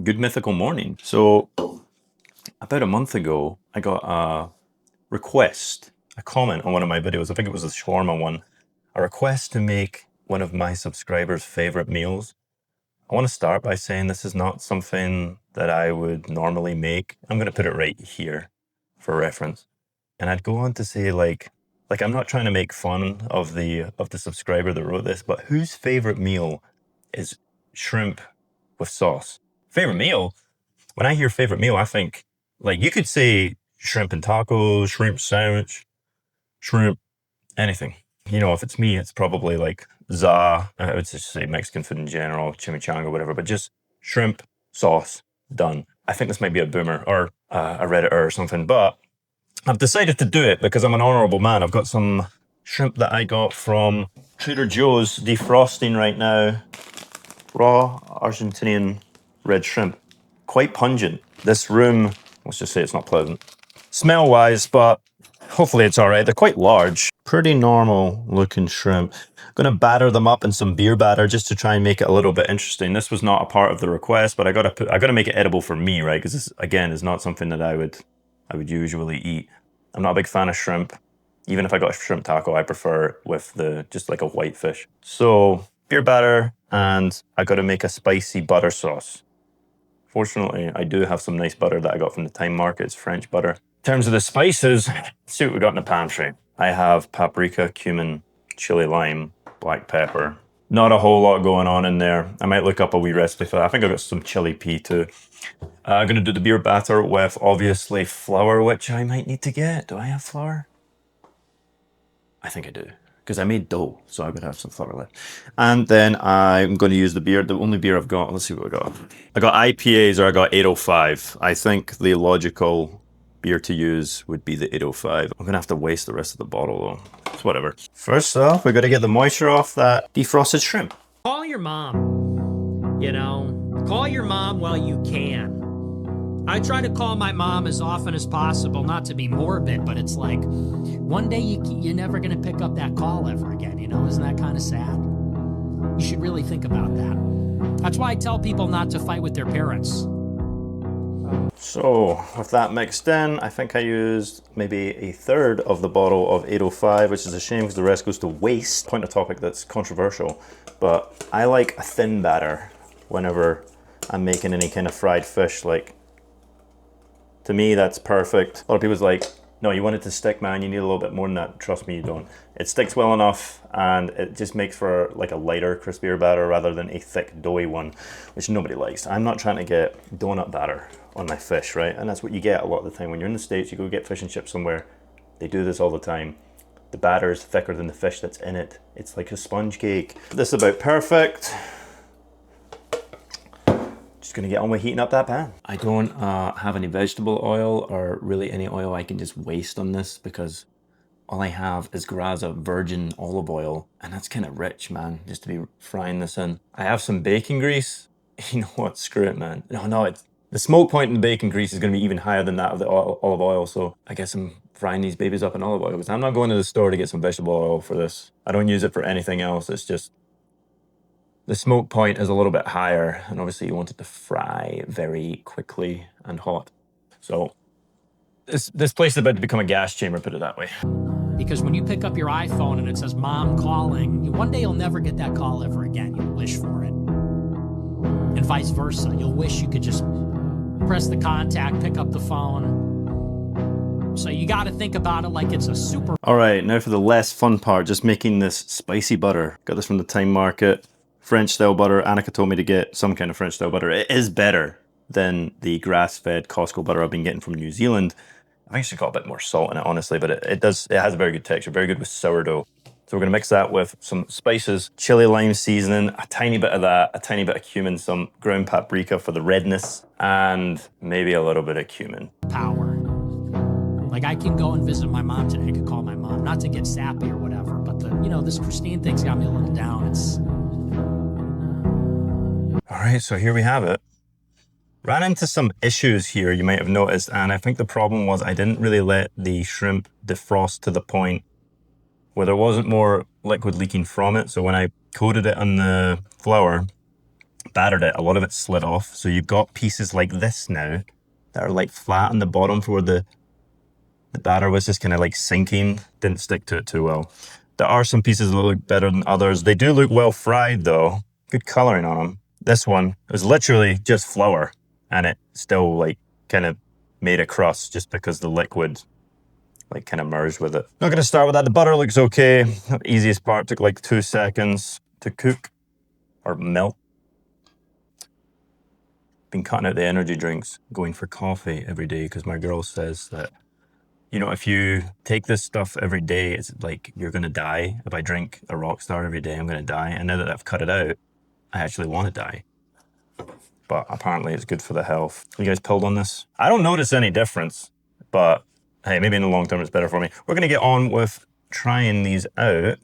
Good mythical morning. So, about a month ago, I got a request, a comment on one of my videos. I think it was the shawarma one. A request to make one of my subscribers' favorite meals. I want to start by saying this is not something that I would normally make. I'm going to put it right here for reference. And I'd go on to say like I'm not trying to make fun of the subscriber that wrote this, but whose favorite meal is shrimp with sauce? Favorite meal? When I hear favorite meal, I think like you could say shrimp and tacos, shrimp sandwich, shrimp, anything. You know, if it's me, it's probably like za. I would just say Mexican food in general, chimichanga, whatever. But just shrimp sauce, done. I think this might be a boomer or a redditor or something, but I've decided to do it because I'm an honourable man. I've got some shrimp that I got from Trader Joe's defrosting right now. Raw Argentinian red shrimp. Quite pungent. This room, let's just say it's not pleasant. Smell wise, but hopefully it's all right. They're quite large. Pretty normal looking shrimp. Gonna batter them up in some beer batter just to try and make it a little bit interesting. This was not a part of the request, but I gotta make it edible for me, right? Because this again is not something that I would usually eat. I'm not a big fan of shrimp. Even if I got a shrimp taco, I prefer it with just like a white fish. So beer batter, and I gotta make a spicy butter sauce. Fortunately, I do have some nice butter that I got from the Time Market. It's French butter. In terms of the spices, let's see what we got in the pantry. I have paprika, cumin, chili lime, black pepper. Not a whole lot going on in there. I might look up a wee recipe for that. I think I got some chili pea too. I'm gonna do the beer batter with obviously flour, which I might need to get. Do I have flour? I think I do, because I made dough, so I would have some flour left. And then I'm going to use the beer, the only beer I've got. Let's see what I got. I got IPAs or I got 805. I think the logical beer to use would be the 805. I'm going to have to waste the rest of the bottle though. It's whatever. First off, we got to get the moisture off that defrosted shrimp. Call your mom, call your mom while you can. I try to call my mom as often as possible, not to be morbid, but it's like, one day you're never going to pick up that call ever again, Isn't that kind of sad? You should really think about that. That's why I tell people not to fight with their parents. So with that mixed in, I think I used maybe a third of the bottle of 805, which is a shame because the rest goes to waste. Point a topic that's controversial, but I like a thin batter whenever I'm making any kind of fried fish. Like, to me, that's perfect. A lot of people's like, no, you want it to stick, man. You need a little bit more than that. Trust me, you don't. It sticks well enough, and it just makes for like a lighter, crispier batter rather than a thick, doughy one, which nobody likes. I'm not trying to get donut batter on my fish, right? And that's what you get a lot of the time. When you're in the States, you go get fish and chips somewhere, they do this all the time. The batter is thicker than the fish that's in it. It's like a sponge cake. This is about perfect. Just gonna get on with heating up that pan. I don't have any vegetable oil or really any oil I can just waste on this because all I have is Graza virgin olive oil, and that's kind of rich, man, just to be frying this in. I have some bacon grease. You know what, screw it, man. No, the smoke point in the bacon grease is gonna be even higher than that of the olive oil, so I guess I'm frying these babies up in olive oil because I'm not going to the store to get some vegetable oil for this. I don't use it for anything else. It's just the smoke point is a little bit higher, and obviously you want it to fry very quickly and hot. So this place is about to become a gas chamber, put it that way. Because when you pick up your iPhone and it says mom calling, one day you'll never get that call ever again. You'll wish for it. And vice versa. You'll wish you could just press the contact, pick up the phone. So you got to think about it like it's a super... All right, now for the less fun part, just making this spicy butter. Got this from the Time Market. French style butter. Annika told me to get some kind of French style butter. It is better than the grass-fed Costco butter I've been getting from New Zealand. I think it's got a bit more salt in it, honestly, but it has a very good texture, very good with sourdough. So we're gonna mix that with some spices, chili lime seasoning, a tiny bit of that, a tiny bit of cumin, some ground paprika for the redness, and maybe a little bit of cumin. Power. Like, I can go and visit my mom today. I could call my mom, not to get sappy or whatever, but this Christine thing's got me a little down. All right, so here we have it. Ran into some issues here, you might have noticed, and I think the problem was I didn't really let the shrimp defrost to the point where there wasn't more liquid leaking from it. So when I coated it on the flour, battered it, a lot of it slid off. So you've got pieces like this now that are like flat on the bottom for where the batter was just kind of like sinking. Didn't stick to it too well. There are some pieces that look better than others. They do look well fried though. Good coloring on them. This one was literally just flour and it still like kind of made a crust just because the liquid like kind of merged with it. Not gonna start with that. The butter looks okay. The easiest part took like 2 seconds to cook or melt. Been cutting out the energy drinks, going for coffee every day because my girl says that, you know, if you take this stuff every day, it's like you're gonna die. If I drink a Rockstar every day, I'm gonna die. And now that I've cut it out, I actually want to die. But apparently it's good for the health. You guys pilled on this? I don't notice any difference, but hey, maybe in the long term it's better for me. We're gonna get on with trying these out.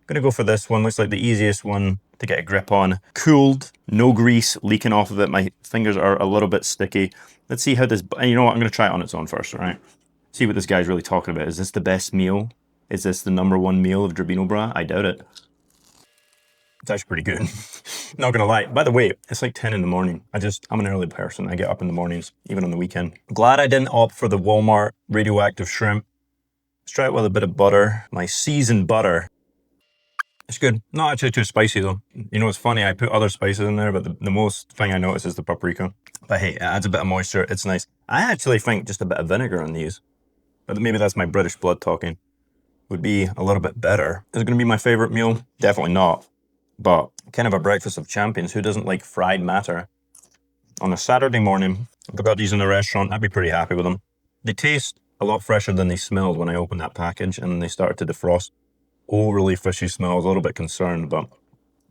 Gonna go for this one. Looks like the easiest one to get a grip on. Cooled, no grease leaking off of it. My fingers are a little bit sticky. Let's see how this, you know what, I'm gonna try it on its own first, all right? See what this guy's really talking about. Is this the best meal? Is this the #1 meal of Drabino Bra? I doubt it. It's actually pretty good. Not gonna lie. By the way, it's like 10 in the morning. I'm an early person. I get up in the mornings, even on the weekend. Glad I didn't opt for the Walmart radioactive shrimp. Let's try it with a bit of butter. My seasoned butter. It's good. Not actually too spicy though. You know, it's funny, I put other spices in there, but the most thing I notice is the paprika. But hey, it adds a bit of moisture. It's nice. I actually think just a bit of vinegar on these, but maybe that's my British blood talking, would be a little bit better. Is it gonna be my favorite meal? Definitely not. But kind of a breakfast of champions. Who doesn't like fried matter? On a Saturday morning, if I got these in a restaurant, I'd be pretty happy with them. They taste a lot fresher than they smelled when I opened that package and they started to defrost. Overly fishy smell. I was a little bit concerned, but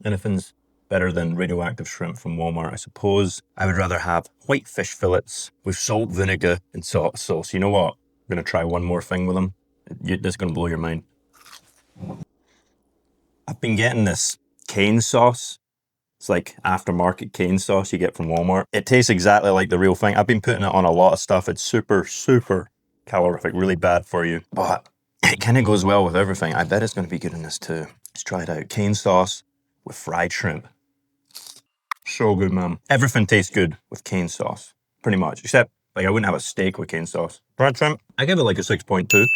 anything's better than radioactive shrimp from Walmart, I suppose. I would rather have white fish fillets with salt, vinegar, and sauce. You know what? I'm gonna try one more thing with them. This is gonna blow your mind. I've been getting this cane sauce. It's like aftermarket cane sauce you get from Walmart. It tastes exactly like the real thing. I've been putting it on a lot of stuff. It's super, super calorific, really bad for you. But it kind of goes well with everything. I bet it's going to be good in this too. Let's try it out. Cane sauce with fried shrimp. So good, man. Everything tastes good with cane sauce, pretty much. Except, like, I wouldn't have a steak with cane sauce. Fried shrimp, I give it like a 6.2.